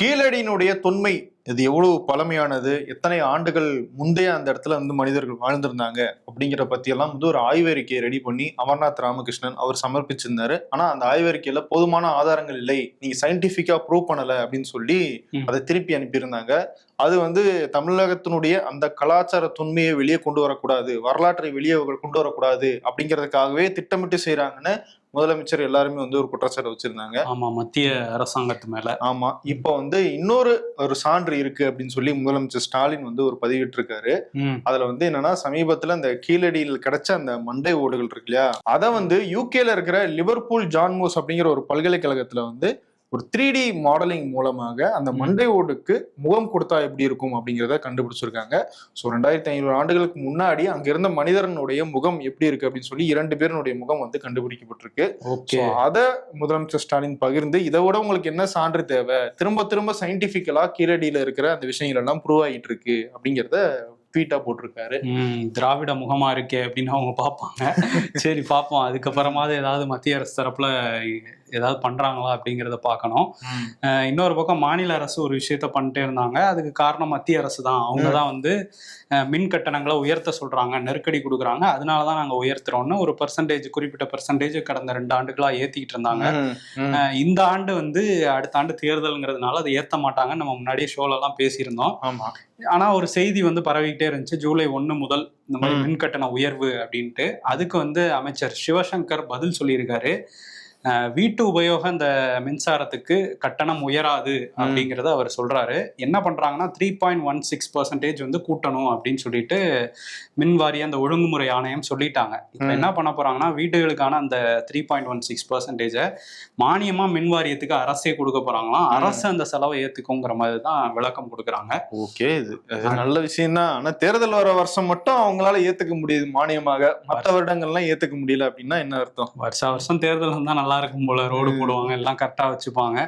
கீழடியினுடைய தொன்மை இது எவ்வளவு பழமையானது, எத்தனை ஆண்டுகள் முந்தைய அந்த இடத்துல வந்து மனிதர்கள் வாழ்ந்திருந்தாங்க அப்படிங்கிற பத்தி எல்லாம் வந்து ஒரு ஆய்வறிக்கையை ரெடி பண்ணி அமர்நாத் ராமகிருஷ்ணன் அவர் சமர்ப்பிச்சிருந்தாரு. ஆனா அந்த ஆய்வறிக்கையில போதுமான ஆதாரங்கள் இல்லை, நீங்க சயின்டிபிக்கா ப்ரூவ் பண்ணல அப்படின்னு சொல்லி அதை திருப்பி அனுப்பியிருந்தாங்க. அது வந்து தமிழகத்தினுடைய அந்த கலாச்சார தொன்மையை வெளியே கொண்டு வரக்கூடாது, வரலாற்றை வெளியே கொண்டு வரக்கூடாது அப்படிங்கிறதுக்காகவே திட்டமிட்டு செய்யறாங்கன்னு முதலமைச்சர் எல்லாருமே வந்து ஒரு குற்றச்சாட்டு வச்சிருந்தாங்க. ஆமா, மத்திய அரசாங்கத்து மேல. ஆமா, இப்ப வந்து இன்னொரு சான்று இருக்கு அப்படின்னு சொல்லி முதலமைச்சர் ஸ்டாலின் வந்து ஒரு பதிவிட்டு இருக்காரு. அதுல வந்து என்னன்னா, சமீபத்துல அந்த கீழடியில் கிடைச்ச அந்த மண்டை ஓடுகள் இருக்கு இல்லையா, அதை வந்து யூகேல இருக்கிற லிவர்பூல் ஜான்மோஸ் அப்படிங்கிற ஒரு பல்கலைக்கழகத்துல வந்து ஒரு 3D மாடலிங் மூலமாக அந்த மண்டை ஓடுக்கு முகம் கொடுத்தா எப்படி இருக்கும் அப்படிங்கிறத கண்டுபிடிச்சிருக்காங்க. ஸோ 2500 ஆண்டுகளுக்கு முன்னாடி அங்க இருந்த மனிதனுடைய முகம் எப்படி இருக்கு அப்படின்னு சொல்லி 2 பேருடைய முகம் வந்து கண்டுபிடிக்கப்பட்டிருக்கு. அத முதலமைச்சர் ஸ்டாலின் பகிர்ந்து, இதை விட உங்களுக்கு என்ன சான்று தேவை, திரும்ப திரும்ப சயின்டிபிக்கலா கீழடியில இருக்கிற அந்த விஷயங்கள் எல்லாம் ப்ரூவ் ஆகிட்டு இருக்கு அப்படிங்கிறத ட்வீட்டா போட்டிருக்காரு. திராவிட முகமா இருக்கே அப்படின்னு அவங்க பார்ப்பாங்க. சரி பார்ப்போம், அதுக்கப்புறமாவது ஏதாவது மத்திய அரசு தரப்புல ஏதாவது பண்றாங்களா அப்படிங்கிறத பார்க்கணும். இன்னொரு பக்கம் மாநில அரசு ஒரு விஷயத்த பண்ணிட்டே இருந்தாங்க. அதுக்கு காரணம் மத்திய அரசு தான். அவங்க தான் வந்து மின் கட்டணங்களை உயர்த்த சொல்றாங்க, நெருக்கடி கொடுக்குறாங்க, அதனாலதான் நாங்க உயர்த்துறோம்னு ஒரு குறிப்பிட்ட பெர்சன்டேஜ் கடந்த 2 ஆண்டுகளா ஏத்திக்கிட்டு இருந்தாங்க. இந்த ஆண்டு வந்து அடுத்த ஆண்டு தேர்தல்ங்கிறதுனால அதை ஏத்த மாட்டாங்கன்னு நம்ம முன்னாடியே ஷோல எல்லாம் பேசியிருந்தோம். ஆனா ஒரு செய்தி வந்து பரவிக்கிட்டே இருந்துச்சு, ஜூலை 1 முதல் இந்த மாதிரி மின் கட்டண உயர்வு அப்படின்ட்டு. அதுக்கு வந்து அமைச்சர் சிவசங்கர் பதில் சொல்லியிருக்காரு. வீட்டு உபயோக இந்த மின்சாரத்துக்கு கட்டணம் உயராது அப்படிங்கிறத அவர் சொல்றாரு. என்ன பண்றாங்கன்னா 3.16% வந்து கூட்டணும் அப்படின்னு சொல்லிட்டு மின் வாரிய அந்த ஒழுங்குமுறை ஆணையம் சொல்லிட்டாங்க. இப்ப என்ன பண்ண போறாங்கன்னா, வீடுகளுக்கான அந்த 3.16% மானியமா மின் வாரியத்துக்கு அரசே கொடுக்க போறாங்களாம். அரசு அந்த செலவை ஏத்துக்குங்கிற மாதிரி தான் விளக்கம் கொடுக்குறாங்க. ஓகே, இது நல்ல விஷயம் தான். ஆனா தேர்தல் வர வருஷம் மட்டும் அவங்களால ஏத்துக்க முடியுது மானியமாக, மற்ற வருடங்கள்லாம் ஏத்துக்க முடியல அப்படின்னா என்ன அர்த்தம்? வருஷம் தேர்தல் இருந்தா நல்லா இருக்கும் போல, ரோடு போடுவாங்க, எல்லாம் கரெக்டா வச்சுப்பாங்க.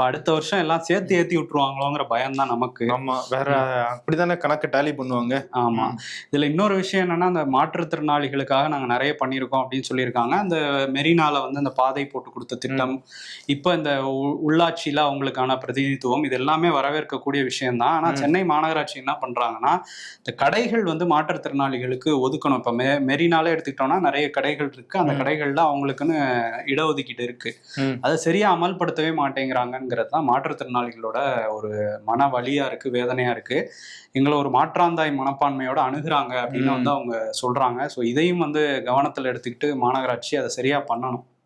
அடுத்த வருஷம் எல்லாம் சேர்த்து ஏத்தி விட்டுருவாங்களோங்கிற பயம் தான் நமக்கு. ஆமா, வேற அப்படித்தானே கணக்கு டாலி பண்ணுவாங்க. ஆமா, இதுல இன்னொரு விஷயம் என்னன்னா, அந்த மாற்றுத்திறனாளிகளுக்காக நாங்க நிறைய பண்ணியிருக்கோம் அப்படின்னு சொல்லியிருக்காங்க. அந்த மெரினால வந்து அந்த பாதை போட்டு கொடுத்த திட்டம், இப்ப இந்த உள்ளாட்சியில அவங்களுக்கான பிரதிநிதித்துவம், இது எல்லாமே வரவேற்கக்கூடிய விஷயம் தான். ஆனா சென்னை மாநகராட்சி என்ன பண்றாங்கன்னா, இந்த கடைகள் வந்து மாற்றுத்திறனாளிகளுக்கு ஒதுக்கணும். இப்ப மெரினால எடுத்துக்கிட்டோம்னா நிறைய கடைகள் இருக்கு, அந்த கடைகள்ல அவங்களுக்குன்னு இடஒதுக்கீடு இருக்கு. அதை சரியா அமல்படுத்தவே மாட்டேங்கிறாங்கிறது தான் மாற்றுத்திறனாளிகளோட ஒரு மன வலியா இருக்கு, வேதனையா இருக்கு. எங்களை ஒரு மாற்றாந்தாய் மனப்பான்மையோட அணுகுறாங்க அப்படின்னு வந்து அவங்க சொல்றாங்க. ஸோ இதையும் வந்து கவனத்தில் எடுத்துக்கிட்டு மாநகராட்சி அதை சரியா பண்ணணும்.